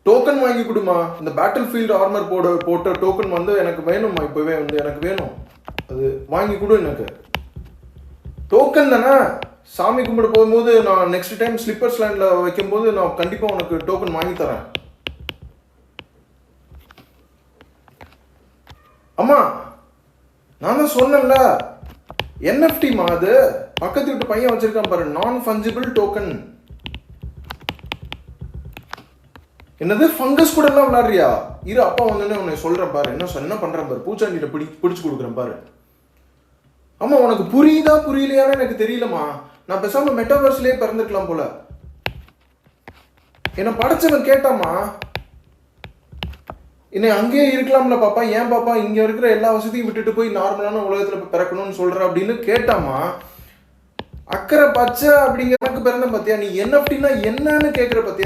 Token வாங்கி கொடுமா, இந்த பேட்டில் ஃபீல்டு ஆர்மர் போட்ட டோக்கன் வந்து எனக்கு வேணும்மா, இப்போவே வந்து எனக்கு வேணும், அது வாங்கி கொடு எனக்கு. டோக்கன் தானே, சாமி கும்பிட போகும்போது நான் நெக்ஸ்ட் டைம் ஸ்லிப்பர்ஸ் லேண்டில் வைக்கும்போது நான் கண்டிப்பாக உனக்கு டோக்கன் வாங்கி தரேன். அம்மா நான் தான் சொன்னேன்ல, என்எஃப்டிமா அது, பக்கத்து வீட்டு பையன் வச்சிருக்கான் பாரு, நான் ஃபஞ்சிபிள் டோக்கன். என்னது ஃபங்கஸ் கூட எல்லாம் விளையாடுறியா? இரு அப்பா வந்தோடனே உன்னை சொல்றேன் பாரு, என்ன பண்றேன் பாரு, பூச்சாண்டிகிட்ட பிடிச்சு கொடுக்குறேன் பாரு. ஆமா உனக்கு புரியுதா புரியலையான்னு எனக்கு தெரியலம்மா. நான் பேசாம மெட்டாவர்ஸ்லயே பிறந்திருக்கலாம் போல. என்ன படைச்சவன் கேட்டாமா, என்னை அங்கேயே இருக்கலாம்ல பாப்பா, ஏன் பாப்பா இங்க இருக்கிற எல்லா வசதியும் விட்டுட்டு போய் நார்மலான உலகத்துல பிறக்கணும்னு சொல்ற அப்படின்னு கேட்டாமா. அக்கறை பச்சை அப்படிங்கிறதுக்கு பிறந்த பாத்தியா, நீ என்எஃப்டினா என்னன்னு கேட்கிற பாத்தியா.